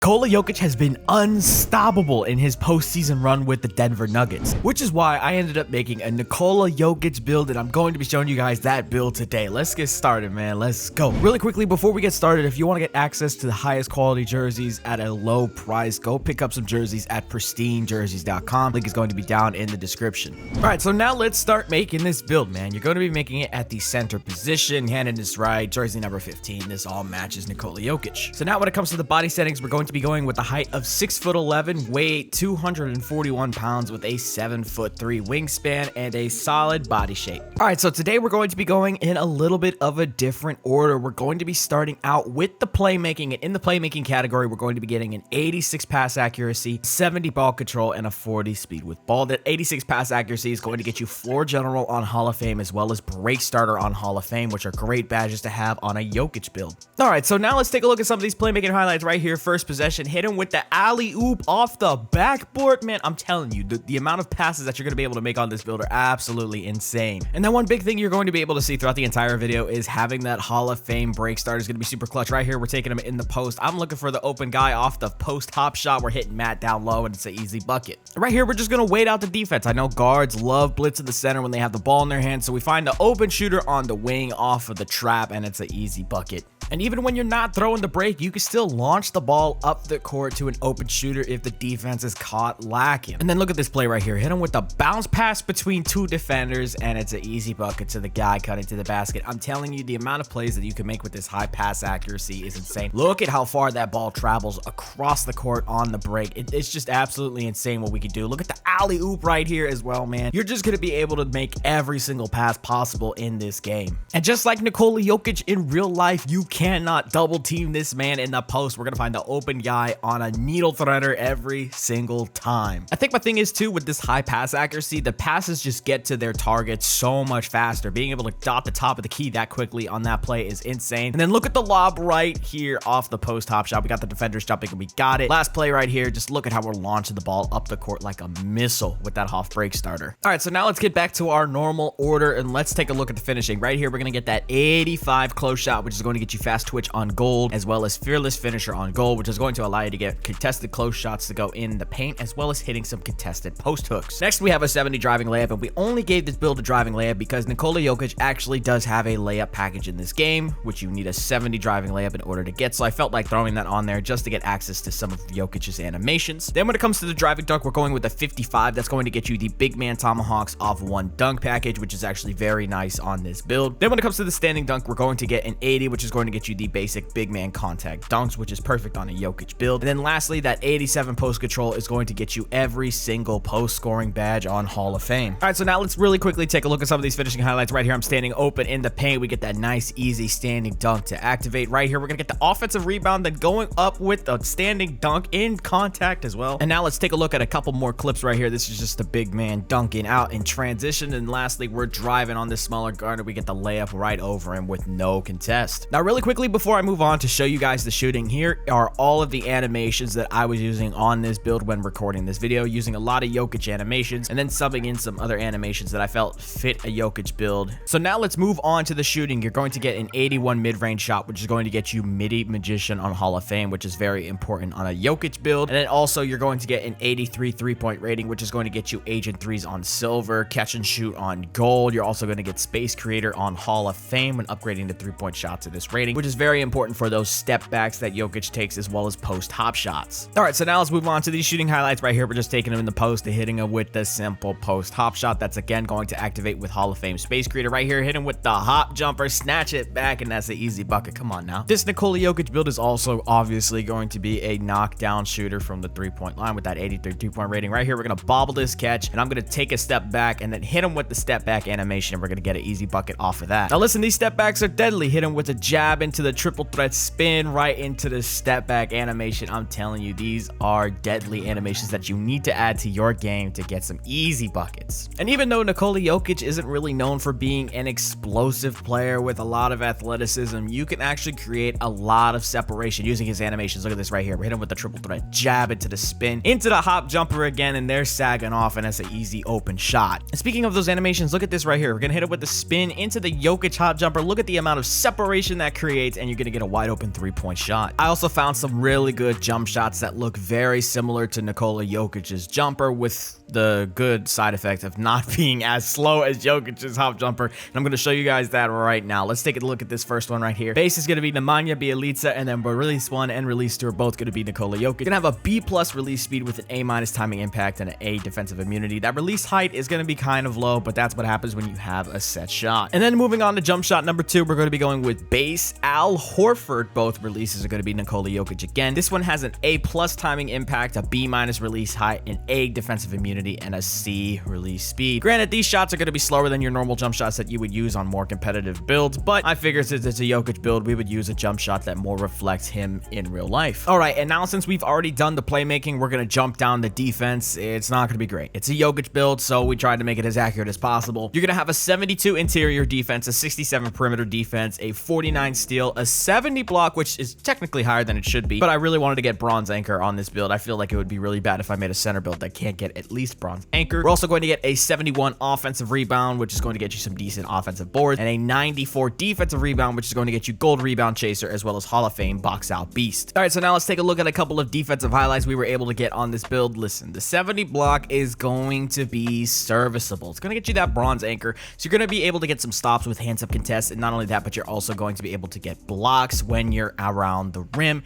Nikola Jokic has been unstoppable in his postseason run with the Denver Nuggets, which is why I ended up making a Nikola Jokic build, and I'm going to be showing you guys that build today. Let's get started, man. Let's go. Really quickly, before we get started, if you want to get access to the highest quality jerseys at a low price, go pick up some jerseys at pristinejerseys.com. Link is going to be down in the description. All right, so now let's start making this build, man. You're going to be making it at the center position, hand in this right, jersey number 15. This all matches Nikola Jokic. So now when it comes to the body settings, we're going to be going with the height of 6'11", weight 241 pounds with a 7'3" wingspan and a solid body shape. All right, so today we're going to be going in a little bit of a different order. We're going to be starting out with the playmaking, and in the playmaking category, we're going to be getting an 86 pass accuracy, 70 ball control, and a 40 speed with ball. That 86 pass accuracy is going to get you floor general on Hall of Fame as well as break starter on Hall of Fame, which are great badges to have on a Jokic build. All right, so now let's take a look at some of these playmaking highlights right here. First possession, hit him with the alley-oop off the backboard. Man, I'm telling you, the amount of passes that you're going to be able to make on this build are absolutely insane. And then one big thing you're going to be able to see throughout the entire video is having that Hall of Fame break starter is going to be super clutch. Right here, we're taking him in the post. I'm looking for the open guy off the post hop shot. We're hitting Matt down low, and it's an easy bucket. Right here, we're just going to wait out the defense. I know guards love blitz in the center when they have the ball in their hands, so we find the open shooter on the wing off of the trap, and it's an easy bucket. And even when you're not throwing the break, you can still launch the ball up the court to an open shooter if the defense is caught lacking. And then look at this play right here. Hit him with the bounce pass between two defenders, and it's an easy bucket to the guy cutting to the basket. I'm telling you, the amount of plays that you can make with this high pass accuracy is insane. Look at how far that ball travels across the court on the break. It's just absolutely insane what we can do. Look at the alley-oop right here as well, man. You're just going to be able to make every single pass possible in this game. And just like Nikola Jokic in real life, you cannot double team this man in the post. We're gonna find the open guy on a needle threader every single time. I think my thing is too, with this high pass accuracy, the passes just get to their targets so much faster. Being able to dot the top of the key that quickly on that play is insane. And then look at the lob right here off the post hop shot. We got the defenders jumping and we got it. Last play right here, just look at how we're launching the ball up the court like a missile with that half break starter. All right, so now let's get back to our normal order and let's take a look at the finishing. Right here, we're gonna get that 85 close shot, which is going to get you fast twitch on gold, as well as fearless finisher on gold, which is going to allow you to get contested close shots to go in the paint, as well as hitting some contested post hooks. Next, we have a 70 driving layup, and we only gave this build a driving layup because Nikola Jokic actually does have a layup package in this game, which you need a 70 driving layup in order to get, so I felt like throwing that on there just to get access to some of Jokic's animations. Then when it comes to the driving dunk, we're going with a 55. That's going to get you the big man tomahawks off one dunk package, which is actually very nice on this build. Then when it comes to the standing dunk, we're going to get an 80, which is going to get you the basic big man contact dunks, which is perfect on a Jokic build. And then lastly, that 87 post control is going to get you every single post scoring badge on Hall of Fame. All right, so now let's really quickly take a look at some of these finishing highlights. Right here, I'm standing open in the paint. We get that nice, easy standing dunk to activate. Right here, we're gonna get the offensive rebound, then going up with a standing dunk in contact as well. And now let's take a look at a couple more clips right here. This is just the big man dunking out in transition. And lastly, we're driving on this smaller guard, and we get the layup right over him with no contest. Now, really quickly before I move on to show you guys the shooting, here are all of the animations that I was using on this build when recording this video, using a lot of Jokic animations and then subbing in some other animations that I felt fit a Jokic build. So now let's move on to the shooting. You're going to get an 81 mid-range shot, which is going to get you midi magician on Hall of Fame, which is very important on a Jokic build. And then also you're going to get an 83 3-point rating, which is going to get you agent threes on silver, catch and shoot on gold. You're also going to get space creator on Hall of Fame when upgrading to 3-point shots to this rating, which is very important for those step backs that Jokic takes, as well as post hop shots. All right, so now let's move on to these shooting highlights. Right here, we're just taking him in the post and hitting him with the simple post hop shot. That's again going to activate with Hall of Fame space creator. Right here, hit him with the hop jumper, snatch it back, and that's an easy bucket. Come on now. This Nikola Jokic build is also obviously going to be a knockdown shooter from the 3-point line with that 83 3-point rating. Right here, we're gonna bobble this catch, and I'm gonna take a step back and then hit him with the step back animation, and we're gonna get an easy bucket off of that. Now listen, these step backs are deadly. Hit him with a jab into the triple threat spin right into the step back animation. I'm telling you, these are deadly animations that you need to add to your game to get some easy buckets. And even though Nikola Jokic isn't really known for being an explosive player with a lot of athleticism, you can actually create a lot of separation using his animations. Look at this right here. We're hitting with the triple threat jab into the spin, into the hop jumper again, and there's sagging off, and that's an easy open shot. And speaking of those animations, look at this right here. We're gonna hit it with the spin into the Jokic hop jumper. Look at the amount of separation that creates, and you're gonna get a wide open 3-point shot. I also found some really good jump shots that look very similar to Nikola Jokic's jumper, with the good side effect of not being as slow as Jokic's hop jumper. And I'm going to show you guys that right now. Let's take a look at this first one right here. Base is going to be Nemanja Bjelica, and then release 1 and release 2 are both going to be Nikola Jokic. You're going to have a B+ release speed with an A- timing impact and an A defensive immunity. That release height is going to be kind of low, but that's what happens when you have a set shot. And then moving on to jump shot number 2, we're going to be going with base Al Horford. Both releases are going to be Nikola Jokic again. This one has an A+ timing impact, a B- release height, an A defensive immunity, and a C release speed. Granted, these shots are going to be slower than your normal jump shots that you would use on more competitive builds, but I figure since it's a Jokic build, we would use a jump shot that more reflects him in real life. All right, and now since we've already done the playmaking, we're going to jump down the defense. It's not going to be great. It's a Jokic build, so we tried to make it as accurate as possible. You're going to have a 72 interior defense, a 67 perimeter defense, a 49 steal, a 70 block, which is technically higher than it should be, but I really wanted to get bronze anchor on this build. I feel like it would be really bad if I made a center build that can't get at least bronze anchor. We're also going to get a 71 offensive rebound, which is going to get you some decent offensive boards, and a 94 defensive rebound, which is going to get you gold rebound chaser as well as Hall of Fame box out beast. All right, so now let's take a look at a couple of defensive highlights we were able to get on this build. Listen, the 70 block is going to be serviceable. It's going to get you that bronze anchor, so you're going to be able to get some stops with hands up contests, and not only that, but you're also going to be able to get blocks when you're around the rim.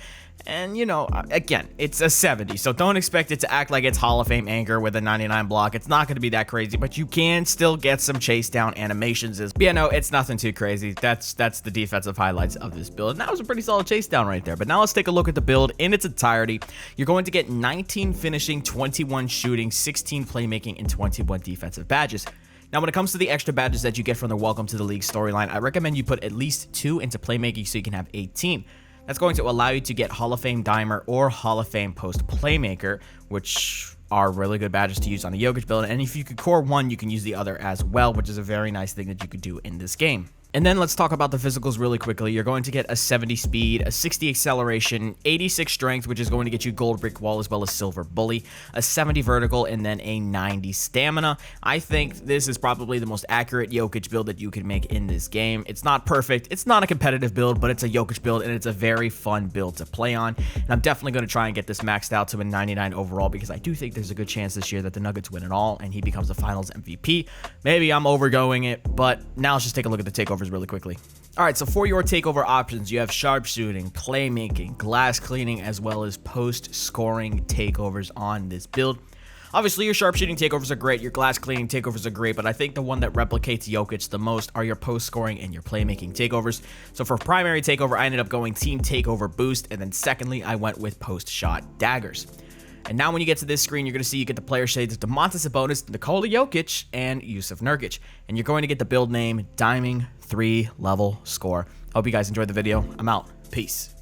And, you know, again, it's a 70, so don't expect it to act like it's Hall of Fame anchor with a 99 block. It's not going to be that crazy, but you can still get some chase down animations. But yeah, no, it's nothing too crazy. That's the defensive highlights of this build. And that was a pretty solid chase down right there. But now let's take a look at the build in its entirety. You're going to get 19 finishing, 21 shooting, 16 playmaking, and 21 defensive badges. Now, when it comes to the extra badges that you get from the Welcome to the League storyline, I recommend you put at least 2 into playmaking so you can have 18. That's going to allow you to get Hall of Fame Dimer or Hall of Fame Post Playmaker, which are really good badges to use on a Jokic build. And if you could core one, you can use the other as well, which is a very nice thing that you could do in this game. And then let's talk about the physicals really quickly. You're going to get a 70 speed, a 60 acceleration, 86 strength, which is going to get you gold brick wall as well as silver bully, a 70 vertical, and then a 90 stamina. I think this is probably the most accurate Jokic build that you can make in this game. It's not perfect. It's not a competitive build, but it's a Jokic build, and it's a very fun build to play on. And I'm definitely going to try and get this maxed out to a 99 overall, because I do think there's a good chance this year that the Nuggets win it all, and he becomes the Finals MVP. Maybe I'm overgoing it, but now let's just take a look at the takeovers really quickly. All right, so for your takeover options, you have sharpshooting, playmaking, glass cleaning, as well as post-scoring takeovers on this build. Obviously, your sharpshooting takeovers are great, your glass cleaning takeovers are great, but I think the one that replicates Jokic the most are your post-scoring and your playmaking takeovers. So for primary takeover, I ended up going team takeover boost, and then secondly, I went with post-shot daggers. And now when you get to this screen, you're going to see you get the player shades of Domantas Sabonis, Nikola Jokic, and Jusuf Nurkic. And you're going to get the build name, Diming 3 level score. Hope you guys enjoyed the video. I'm out. Peace.